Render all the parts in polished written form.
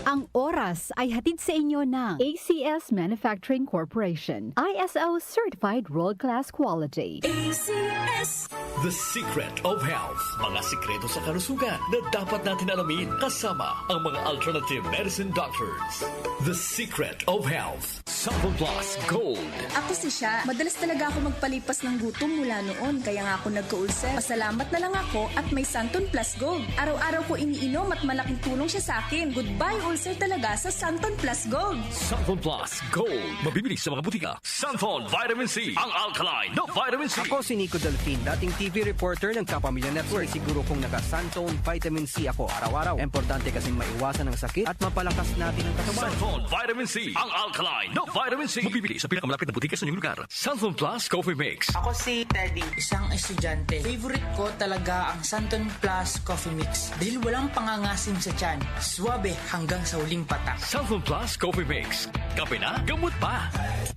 Ang oras ay hatid sa inyo ng ACS Manufacturing Corporation, ISO Certified World Class Quality. ACS. The Secret of Health. Mga sikreto sa kalusugan na dapat natin alamin kasama ang mga alternative medicine doctors. The Secret of Health. Santon Plus Gold. Ako si Sha. Madalas talaga ako magpalipas ng gutom mula noon, kaya nga ako nagka-ulcer. Pasalamat na lang ako at may Santon Plus Gold. Araw-araw ko iniinom at malaking tulong siya sa akin. Goodbye ulcer talaga sa Santon Plus Gold. Santon Plus Gold. Mabibili sa mga butika. Santon Vitamin C. Ang alkaline na vitamin C. Ako si Nico Delfin, dating TV reporter ng Kapamilya Network. Siguro kong naka-Santon Vitamin C ako araw-araw. Importante kasing maiwasan ang sakit at mapalakas natin ang katawan. Santon Vitamin C. Ang alkaline na vitamin C. Mabibili sa pinakamalapit na butika sa inyong lugar. Santon Plus Coffee Mix. Ako si Teddy, isang estudyante. Favorite ko talaga ang Santon Plus Coffee Mix dahil walang pangangasim sa tiyan. Suwabe hanggang sa uling patak. Santon Plus Coffee Mix. Kape na, gamot pa.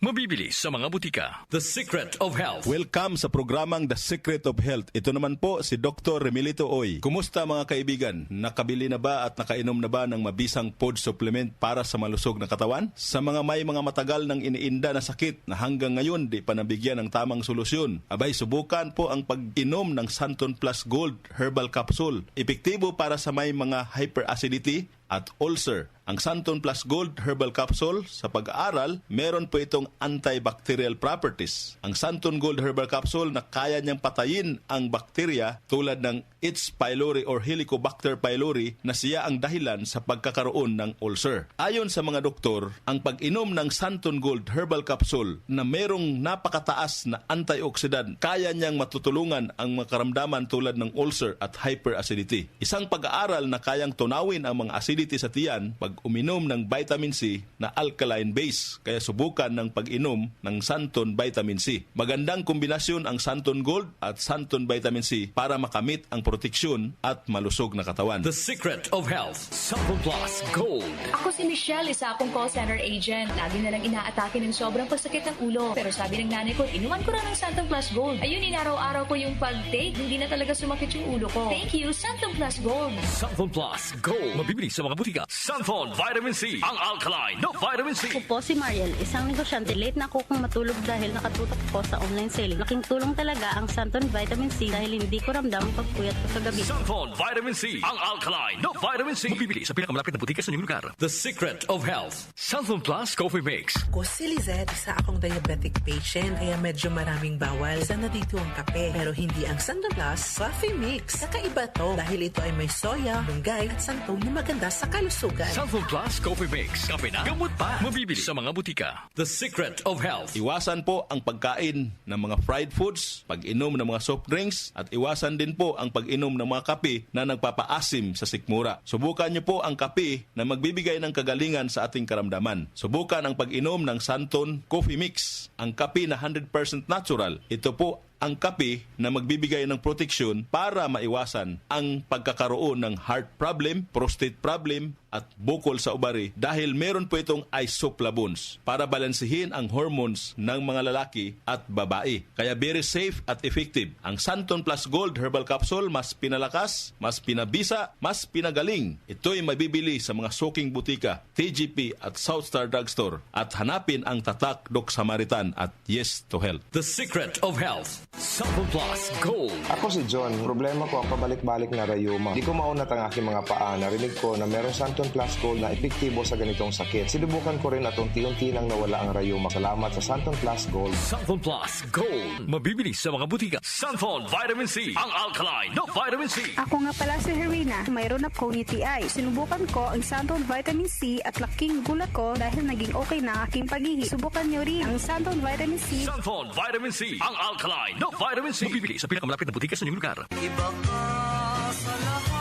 Mabibili sa mga butika. The Secret of Health. Welcome sa programang The Secret of Health. Ito naman po si Dr. Remilito Oy. Kumusta mga kaibigan? Nakabili na ba at nakainom na ba ng mabisang food supplement para sa malusog na katawan? Sa mga may mga matagal nang iniinda na sakit na hanggang ngayon di pa nabigyan ng tamang solusyon, abay subukan po ang pag-inom ng Santon Plus Gold Herbal Capsule. Epektibo para sa may mga hyperacidity at ulcer. Ang Santon Plus Gold Herbal Capsule, sa pag-aaral, meron po itong antibacterial properties. Ang Santon Gold Herbal Capsule na kaya niyang patayin ang bakterya tulad ng H. pylori or Helicobacter pylori na siya ang dahilan sa pagkakaroon ng ulcer. Ayon sa mga doktor, ang pag-inom ng Santon Gold Herbal Capsule na merong napakataas na antioxidant, kaya niyang matutulungan ang mga karamdaman tulad ng ulcer at hyperacidity. Isang pag-aaral na kayang tunawin ang mga acidity sa tiyan pag uminom ng vitamin C na alkaline base. Kaya subukan ng pag-inom ng Santon Vitamin C. Magandang kombinasyon ang Santon Gold at Santon Vitamin C para makamit ang proteksyon at malusog na katawan. The Secret of Health. Santon Plus Gold. Ako si Michelle, isa akong call center agent. Lagi na lang inaatake ng sobrang pasakit ng ulo. Pero sabi ng nanay ko, inuman ko na ng Santon Plus Gold. Ayun, inaraw-araw ko yung pag-take. Hindi na talaga sumakit yung ulo ko. Thank you, Santon Plus Gold. Santon Plus Gold. Mabibili sa mga butika. Santon Vitamin C. Ang alkaline na vitamin C. Ako po si Mariel, isang negosyante. Late na ako kung matulog dahil nakatutok ko sa online selling. Laking tulong talaga ang Santon Vitamin C dahil hindi ko ramdam ang pagpuyat ko sa gabi. Santon Vitamin C. Ang alkaline na vitamin C. Mabibili sa pinakamalapit na butika sa inyong lugar. The Secret of Health. Santon Plus Coffee Mix. Ako si Lizette, isa akong diabetic patient kaya medyo maraming bawal. Isa na dito ang kape pero hindi ang Santon Plus Coffee Mix. Kakaiba to dahil ito ay may soya, munggay at santol na maganda sa kalusugan. Santon Plus Coffee Mix. Kape na, gamot pa. Mabibili sa mga butika. The Secret of Health. Iwasan po ang pagkain ng mga fried foods, pag-inom ng mga soft drinks, at iwasan din po ang pag-inom ng mga kape na nagpapaasim sa sikmura. Subukan niyo po ang kape na magbibigay ng kagalingan sa ating karamdaman. Subukan ang pag-inom ng Santon Coffee Mix, ang kape na 100% natural. Ito po ang kape na magbibigay ng proteksyon para maiwasan ang pagkakaroon ng heart problem, prostate problem, at bukol sa ubari dahil meron po itong isoflavones para balansihin ang hormones ng mga lalaki at babae. Kaya very safe at effective. Ang Santon Plus Gold Herbal Capsule mas pinalakas, mas pinabisa, mas pinagaling. Ito'y mabibili sa mga suking butika, TGP at Southstar Drugstore at hanapin ang tatak Doc Samaritan at Yes to Health. The Secret of Health. Santon Plus Gold. Ako si John. Problema ko ang pabalik-balik na rayuma. Di ko maunat ang aking mga paa. Narinig ko na merong Santon Plus Gold na epektibo sa ganitong sakit. Sinubukan ko rin at unti-unti nang nawala ang rayuma. Salamat sa Santon Plus Gold. Santon Plus Gold. Mabibili sa mga butika. Santon Vitamin C. Ang alkaline na vitamin C. Ako nga pala si Herina. Mayroon akong UTI. Sinubukan ko ang Santon Vitamin C at laking gulat ko dahil naging okay na ang aking paghihi. Subukan nyo rin ang Santon Vitamin C. Santon Vitamin C. Ang alkaline na vitamin C. Mabibili sa pinakamalapit na butika sa inyong lugar. Iba ka sa lahat.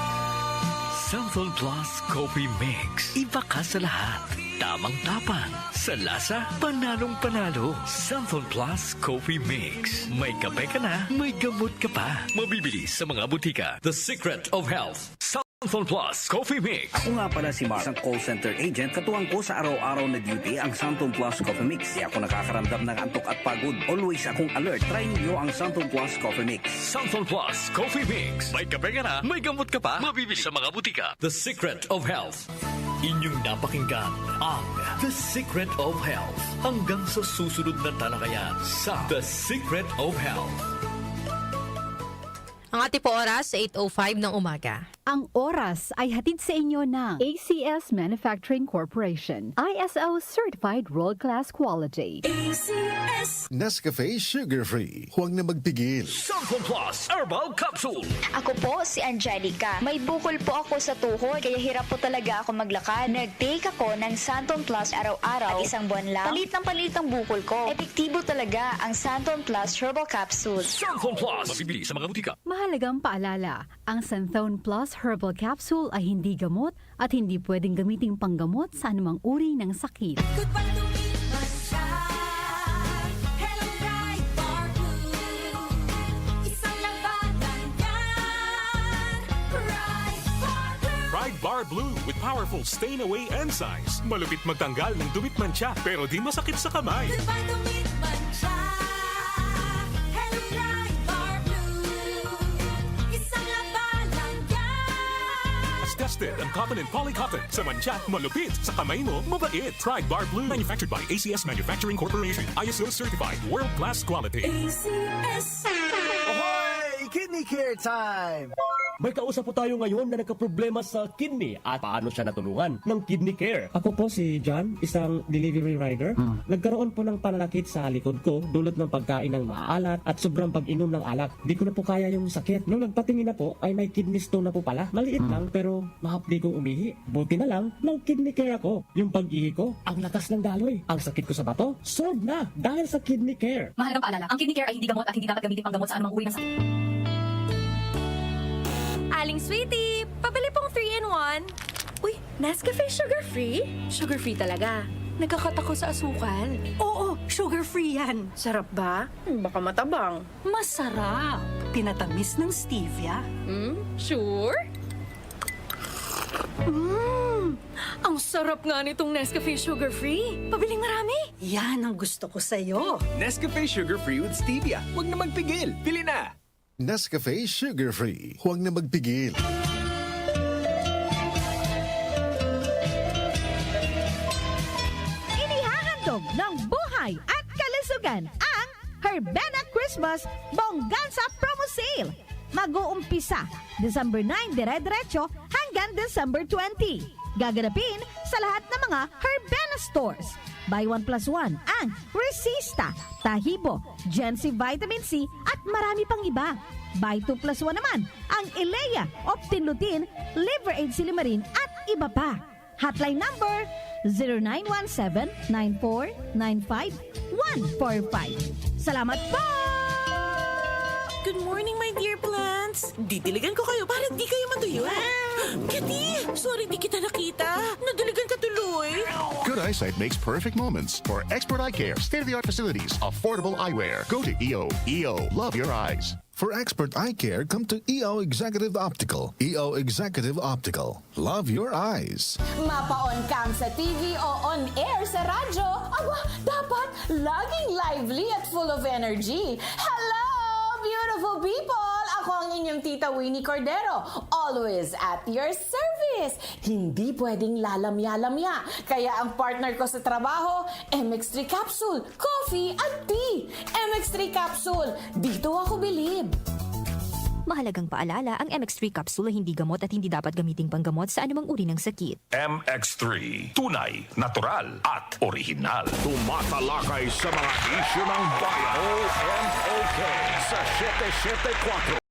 Santon Plus Coffee Mix. Iba ka sa lahat. Tamang-tapang. Sa lasa, panalong-panalo. Santon Plus Coffee Mix. May kape ka na, may gamot ka pa. Mabibili sa mga butika. The Secret of Health. Santon Plus Coffee Mix. Ako nga pala si Mark, isang call center agent. Katuwang ko sa araw-araw na duty ang Santon Plus Coffee Mix. Di ako nakakaramdam ng antok at pagod. Always akong alert. Try niyo ang Santon Plus Coffee Mix. Santon Plus Coffee Mix. May kape ka na, may gamot ka pa. Mabibili sa mga butika. The Secret of Health. Inyong napakinggan ang The Secret of Health. Hanggang sa susunod na talakayan sa The Secret of Health. Ang ating po oras, 8:05 ng umaga. Ang oras ay hatid sa inyo ng ACS Manufacturing Corporation. ISO Certified World Class Quality. ACS. Nescafe Sugar Free. Huwag na magpigil. Santon Plus Herbal Capsule. Ako po si Angelica. May bukol po ako sa tuhod, kaya hirap po talaga ako maglakad. Nag-take ako ng Santon Plus araw-araw at isang buwan lang. Palit ng bukol ko. Epektibo talaga ang Santon Plus Herbal Capsule. Santon Plus. Mabibili sa mga butika. Mahalagang paalala, ang Santhone Plus Herbal Capsule ay hindi gamot at hindi pwedeng gamiting panggamot sa anumang uri ng sakit. Goodbye to me, Mancha. Hello, Bright Bar Blue. Isang labanan yan. Bright Bar Blue. Pride Bar Blue with powerful stain-away enzymes. Malupit magtanggal ng dumit mancha pero di masakit sa kamay. Goodbye to me, Mancha. Hello, Bright Bar Blue. Isang labanan yan. As tested ang cotton and polycotton. Sa mancha, malupit. Sa kamay mo, mabait. Pride Bar Blue. Manufactured by ACS Manufacturing Corporation. ISO certified. World-class quality. ACS. Ahoy! Kidney Care Time! May kausap po tayo ngayon na nagkaproblema sa kidney at paano siya natulungan ng Kidney Care. Ako po si John, isang delivery rider. Nagkaroon po ng pananakit sa likod ko dulot ng pagkain ng maalat at sobrang pag-inom ng alak. Di ko na po kaya yung sakit. Nung nagpatingin na po ay may kidney stone na po pala. Maliit lang pero mahapdi kong umihi. Buti na lang, nag-Kidney Care ako. Yung pag-ihi ko, ang lakas ng daloy. Ang sakit ko sa bato, solved na dahil sa Kidney Care. Mahalagang paalala, ang Kidney Care ay hindi gamot at hindi dapat gamitin panggamot sa anumang uri ng sakit. Aling Sweetie, pabili pong 3-in-1. Uy, Nescafe sugar-free? Sugar-free talaga. Nagkakat ako sa asukal. Oo, sugar-free yan. Sarap ba? Baka matabang. Masarap. Pinatamis ng stevia. Sure? Ang sarap nga nitong Nescafe sugar-free. Pabiling marami. Yan ang gusto ko sa'yo. Nescafe Sugar Free with Stevia. Huwag na magpigil. Pili na! Nescafe Sugar Free. Huwag na magpigil. Inihahandog ng buhay at kalusugan ang Herbena Christmas Bongganza Promo Sale. Mag-uumpisa December 9 dire-diretso hanggang December 20. Gaganapin sa lahat ng mga Herbena stores. Buy 1 plus 1 ang Resista, Tahibo, Gen-C Vitamin C at marami pang iba. Buy 2 plus 1 naman ang Ilea, Optin-Lutein, Liver Aid Silimarin at iba pa. Hotline number 0917-9495-145. Salamat po! Good morning, my dear plants. Didiligan ko kayo para di kayo matuyuan. Kitty, sorry di kita nakita. Nadiligan ka tuloy. Good eyesight makes perfect moments. For expert eye care, state-of-the-art facilities, affordable eyewear. Go to EO. EO, love your eyes. For expert eye care, come to EO Executive Optical. EO Executive Optical. Love your eyes. Mapa-on cam sa TV o on air sa radyo. Aba, dapat laging lively at full of energy. Hello, beautiful people! Ako ang inyong tita Winnie Cordero. Always at your service. Hindi pwedeng lalamya-lamya. Kaya ang partner ko sa trabaho, MX3 Capsule, coffee at tea. MX3 Capsule, dito ako bilib. Mahalagang paalala, ang MX3 capsule ay hindi gamot at hindi dapat gamiting panggamot sa anumang uri ng sakit. MX3, tunay, natural at original. Tumatalakay sa mga isyu ng bayan. OMOK sa 774.